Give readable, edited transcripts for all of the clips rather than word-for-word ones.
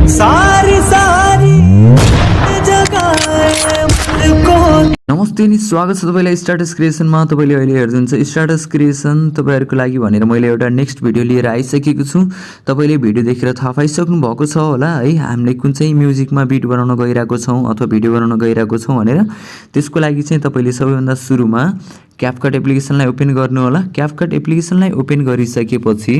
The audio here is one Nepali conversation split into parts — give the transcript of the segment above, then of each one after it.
सारी सारी जगाए मुझको। नमस्ते नि स्वागत छ तपाईलाई स्ट्याटस क्रिएसनमा। तपाईले अहिले हेर्दै हुनुहुन्छ स्ट्याटस क्रिएसन। तपाईहरुको लागि भनेर मैले एउटा नेक्स्ट भिडियो लिएर आइसकेको छु। तपाईले भिडियो देखेर थाहा पाइसक्नु भएको छ होला है, हामीले कुन चाहिँ म्युजिकमा बिट बनाउन गइरहेको छौं अथवा भिडियो बनाउन गइरहेको छौं भनेर। त्यसको लागि चाहिँ तपाईले सबैभन्दा सुरुमा क्यापकट एप्लिकेसनलाई ओपन गर्नु होला। क्यापकट एप्लिकेसनलाई ओपन गरिसकेपछि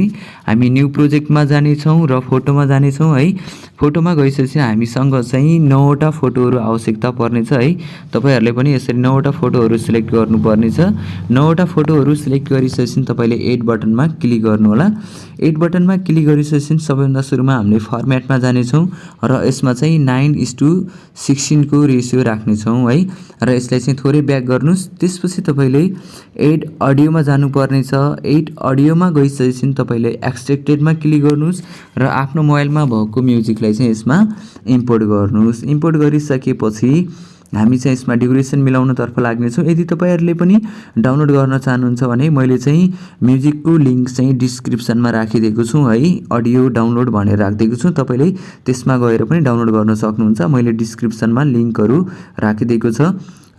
हामी न्यू प्रोजेक्टमा जाने छौं र फोटोमा जाने छौं है। फोटोमा गइसकेपछि हामीसँग चाहिँ 9 वटा फोटोहरु आवश्यकता पर्नेछ है। तपाईहरुले पनि यसरी 9 वटा फोटोहरु सिलेक्ट गर्नुपर्नेछ। 9 वटा फोटोहरु सिलेक्ट गरिसकेपछि तपाईले एड बटनमा क्लिक गर्नु होला। एड बटनमा क्लिक गरिसकेपछि सबैभन्दा सुरुमा हामीले फर्मेटमा जाने छौं र यसमा चाहिँ 9:16 को रेशियो राख्ने छौं है। र यसलाई चाहिँ थोरै ब्याक गर्नुस्। त्यसपछि तपाईले एड अडियोमा जानुपर्ने छ। एड अडियोमा गइसकेपछि तपाईले एक्सट्र्याक्टेडमा क्लिक गर्नुस् र आफ्नो मोबाइलमा भएको म्युजिकलाई चाहिँ यसमा इम्पोर्ट गर्नुस्। इम्पोर्ट गरिसकेपछि हामी चाहिँ यसमा ड्युरेसन मिलाउन तर्फ लाग्ने छौं। यदि तपाईहरुले पनि डाउनलोड गर्न चाहनुहुन्छ भने मैले चाहिँ म्युजिकको लिंक चाहिँ डिस्क्रिप्सनमा राखिदिएको छु है। अडियो डाउनलोड भनेर राखिदिएको छु, तपाईले त्यसमा गएर पनि डाउनलोड गर्न सक्नुहुन्छ। मैले डिस्क्रिप्सनमा लिंकहरु राखिदिएको छ।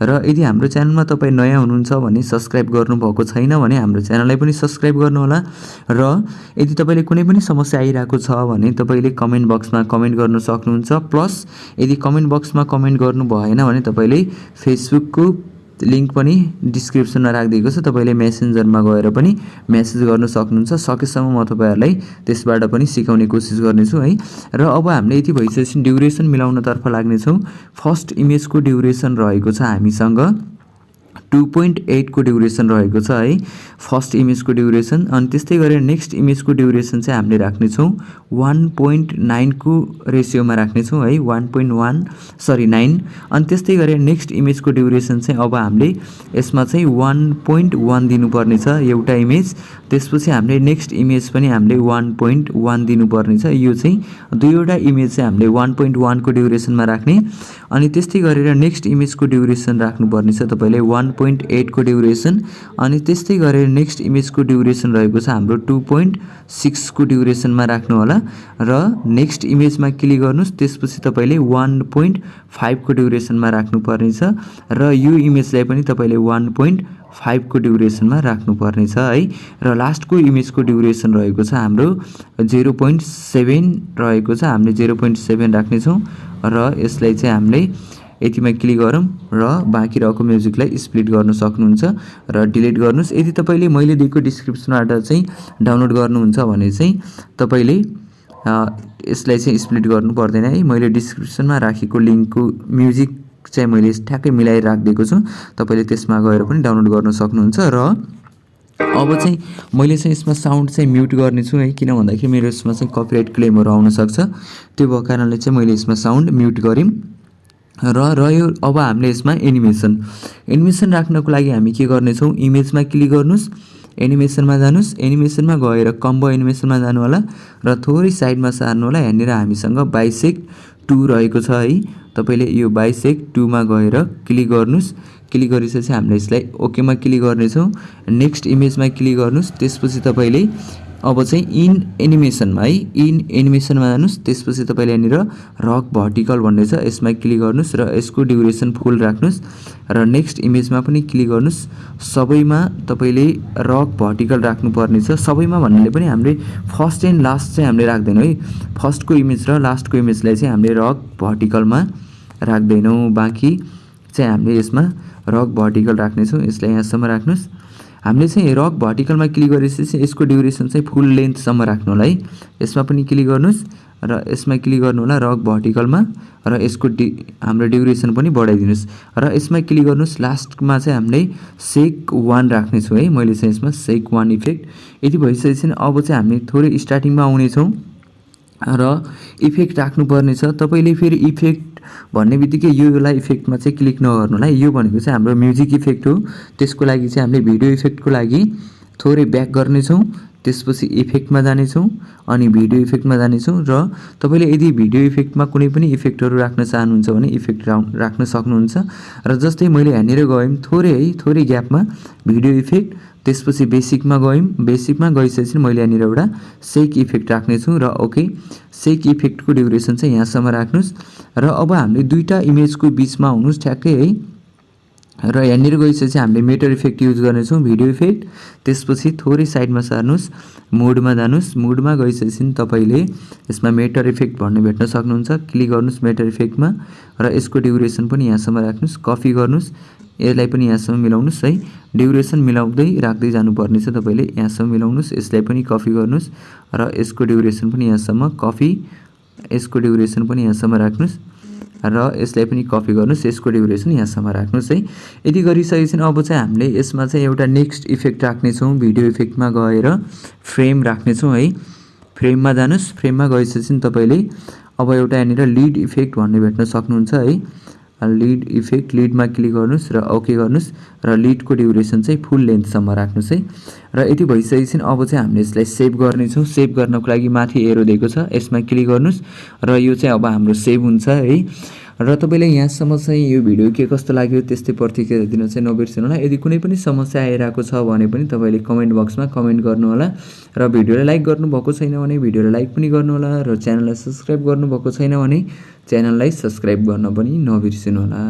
र यदि हाम्रो च्यानलमा तपाई नयाँ हुनुहुन्छ भने सब्स्क्राइब गर्नु भएको छैन भने हाम्रो च्यानललाई पनि सब्स्क्राइब गर्नु होला। र यदि तपाईले कुनै पनि समस्या आइरहेको छ भने तपाईले कमेन्ट बक्समा कमेन्ट गर्न सक्नुहुन्छ। प्लस यदि कमेन्ट बक्समा कमेन्ट गर्नु भएन भने तपाईले फेसबुकको लिंक पनि डिस्क्रिप्सनमा राखिदिएको छ, तपाईले मेसेन्जरमा गएर पनि मेसेज गर्न सक्नुहुन्छ। सकेसम्म म तपाईहरुलाई त्यसबाट पनि सिकाउने कोसिस गर्नेछु है। र अब हामीले यति भइसकेपछि ड्युरेसन मिलाउन तर्फ लाग्ने छौं। फर्स्ट इमेजको ड्युरेसन रहेको छ हामीसँग 2.8 को ड्युरेसन रहेको छ है, फर्स्ट इमेजको ड्युरेसन। अनि त्यस्तै गरेर नेक्स्ट इमेजको ड्युरेसन चाहिँ हामीले राख्ने छौं 1.9 को रेशियोमा राख्ने छौं है, 9। अनि त्यस्तै गरेर नेक्स्ट इमेजको ड्युरेसन चाहिँ अब हामीले यसमा चाहिँ 1.1 दिनुपर्ने छ एउटा इमेज। त्यसपछि हामीले नेक्स्ट इमेज पनि हामीले 1.1 दिनुपर्ने छ। यो चाहिँ दुईवटा इमेज चाहिँ हामीले 1.1 को ड्युरेसनमा राख्ने। अनि त्यस्तै गरेर नेक्स्ट इमेजको ड्युरेसन राख्नुपर्ने छ तपाईले 1.8 को ड्युरेसन। अनि त्यस्तै गरेर नेक्स्ट इमेजको ड्युरेसन रहेको छ हाम्रो 2.6 को ड्युरेसनमा राख्नु होला। र नेक्स्ट इमेजमा क्लिक गर्नुस्। त्यसपछि तपाईले 1.5 को ड्युरेसनमा राख्नुपर्ने छ र यो इमेजलाई पनि तपाईले 1.5 को ड्युरेसनमा राख्नुपर्ने छ है। र लास्टको इमेजको ड्युरेसन रहेको छ हाम्रो 0.7 रहेको छ, हामीले 0.7 राख्ने छौं। र यसलाई चाहिँ हामीले यतिमा क्लिक गरौँ र बाँकी रहेको म्युजिकलाई स्प्लिट गर्न सक्नुहुन्छ र डिलिट गर्नुस्। यदि तपाईले मैले दिएको डिस्क्रिप्सनबाट चाहिँ डाउनलोड गर्नुहुन्छ भने चाहिँ तपाईले यसलाई चाहिँ स्प्लिट गर्नु पर्दैन है। मैले डिस्क्रिप्सनमा राखेको लिंकको म्युजिक चाहिँ मैले ठ्याक्कै मिलाएर राखिदिएको छु, तपाईले त्यसमा गएर पनि डाउनलोड गर्न सक्नुहुन्छ। र अब चाहिँ मैले चाहिँ यसमा साउन्ड चाहिँ म्युट गर्ने छु है, किन भन्दाखेरि मेरो यसमा चाहिँ कपिराइट क्लेमहरु आउन सक्छ। त्यो भएको कारणले चाहिँ मैले यसमा साउन्ड म्युट गरेँ। र रह्यो अब हामीले यसमा एनिमेसन राख्नको लागि हामी के गर्ने छौं, इमेजमा क्लिक गर्नुस्, एनिमेसनमा जानुस्। एनिमेसनमा गएर कम्बो एनिमेसनमा जानु होला र थोरै साइडमा सार्नु होला। यहाँनिर हामीसँग बाइसेक्ट 2 रहेको छ है, तपाईले यो बाइसेक्ट 2 मा गएर क्लिक गर्नुस्। क्लिक गरिसकेपछि हामीले यसलाई ओके मा क्लिक गर्ने छौं। नेक्स्ट इमेजमा क्लिक गर्नुस्। त्यसपछि तपाईले अब चाहिँ इन एनिमेसनमा है, इन एनिमेसनमा जानुस्। त्यसपछि तपाईले यहाँनिर रक भर्टिकल भन्ने छ, यसमा क्लिक गर्नुस् र यसको ड्युरेसन फुल राख्नुस् र नेक्स्ट इमेजमा पनि क्लिक गर्नुस्। सबैमा तपाईले रक भर्टिकल राख्नुपर्ने छ। सबैमा भन्नाले पनि हामीले फर्स्ट एन्ड लास्ट चाहिँ हामीले राख्दैनौं है। फर्स्टको इमेज र लास्टको इमेजलाई चाहिँ हामीले रक भर्टिकलमा राख्दैनौं, बाँकी चाहिँ हामीले यसमा रक भर्टिकल राख्ने छौं। यसलाई यहाँसम्म राख्नुस्। हामीले चाहिँ रक भर्टिकलमा क्लिक गरेपछि यसको ड्युरेसन चाहिँ फुल लेन्थ सम्म राख्नु होला है। यसमा पनि क्लिक गर्नुस् र यसमा क्लिक गर्नु होला रक भर्टिकलमा र यसको हाम्रो ड्युरेसन पनि बढाइदिनुस् र यसमा क्लिक गर्नुस्। लास्टमा चाहिँ हामीले सेक 1 राख्ने छु है, मैले चाहिँ यसमा सेक 1 इफेक्ट। यदि भइसकेपछि अब चाहिँ हामी थोरै स्टार्टिङमा आउने छौं र इफेक्ट राख्नुपर्ने छ। तपाईले फेरि इफेक्ट भन्ने बित्तिकै योलाई इफेक्टमा चाहिँ क्लिक नगर्नु होला। यो भनेको चाहिँ हाम्रो म्युजिक इफेक्ट हो। त्यसको लागि चाहिँ हामीले भिडियो इफेक्टको लागि थोरै ब्याक गर्ने छौं। त्यसपछि इफेक्टमा जाने छौं अनि भिडियो इफेक्टमा जाने छौं। र तपाईले यदि भिडियो इफेक्टमा कुनै पनि इफेक्टहरु राख्न चाहनुहुन्छ भने इफेक्ट राख्न सक्नुहुन्छ। र जस्तै मैले यहाँनिर गएँ थोरै ग्यापमा भिडियो इफेक्ट, त्यसपछि बेसिकमा गयौँ। बेसिकमा गइसकेपछि मैले यहाँनिर एउटा सेक इफेक्ट राख्नेछु र ओके सेक इफेक्टको ड्युरेसन चाहिँ यहाँसम्म राख्नुहोस् र अब हामीले दुईटा इमेजको बिचमा आउनुहोस् ठ्याक्कै है र यहाँनिर गइसकेपछि हामीले मेटर इफेक्ट युज गर्नेछौँ भिडियो इफेक्ट। त्यसपछि थोरै साइडमा सार्नुहोस्, मोडमा जानुहोस्। मोडमा गइसकेपछि तपाईँले यसमा मेटर इफेक्ट भन्ने भेट्न सक्नुहुन्छ। क्लिक गर्नुहोस् मेटर इफेक्टमा र यसको ड्युरेसन पनि यहाँसम्म राख्नुहोस्। कपी गर्नुहोस्, यसलाई पनि यहाँसम्म मिलाउनुहोस् है। ड्युरेसन मिलाउँदै राख्दै जानुपर्ने छ तपाईँले। यहाँसम्म मिलाउनुहोस्, यसलाई पनि कपी गर्नुहोस् र यसको ड्युरेसन पनि यहाँसम्म कपी, यसको ड्युरेसन पनि यहाँसम्म राख्नुहोस् र यसलाई पनि कपी गर्नुहोस्, यसको ड्युरेसन यहाँसम्म राख्नुहोस् है। यदि गरिसकेपछि अब चाहिँ हामीले यसमा चाहिँ एउटा नेक्स्ट इफेक्ट राख्नेछौँ। भिडियो इफेक्टमा गएर फ्रेम राख्नेछौँ है। फ्रेममा जानुहोस्। फ्रेममा गइसकेपछि तपाईँले अब एउटा यहाँनिर लिड इफेक्ट भन्ने भेट्न सक्नुहुन्छ है। लिड इफेक्ट, लिडमा क्लिक गर्नुहोस् र ओके गर्नुहोस् र लिडको ड्युरेसन चाहिँ फुल लेन्थसम्म राख्नुहोस् है। र यति भइसकेपछि अब चाहिँ हामीले यसलाई सेभ गर्नेछौँ। सेभ गर्नको लागि माथि एरो दिएको छ, यसमा क्लिक गर्नुहोस् र यो चाहिँ अब हाम्रो सेभ हुन्छ है। र तपाईँले यहाँसम्म चाहिँ यो भिडियो के कस्तो लाग्यो त्यस्तै प्रतिक्रिया दिन चाहिँ नबिर्सिनु होला। यदि कुनै पनि समस्या आइरहेको छ भने पनि तपाईँले कमेन्ट बक्समा कमेन्ट गर्नुहोला र भिडियोलाई लाइक गर्नुभएको छैन भने भिडियोलाई लाइक पनि गर्नुहोला र च्यानललाई सब्सक्राइब गर्नुभएको छैन भने च्यानललाई सब्सक्राइब गर्न पनि नबिर्सिनु होला।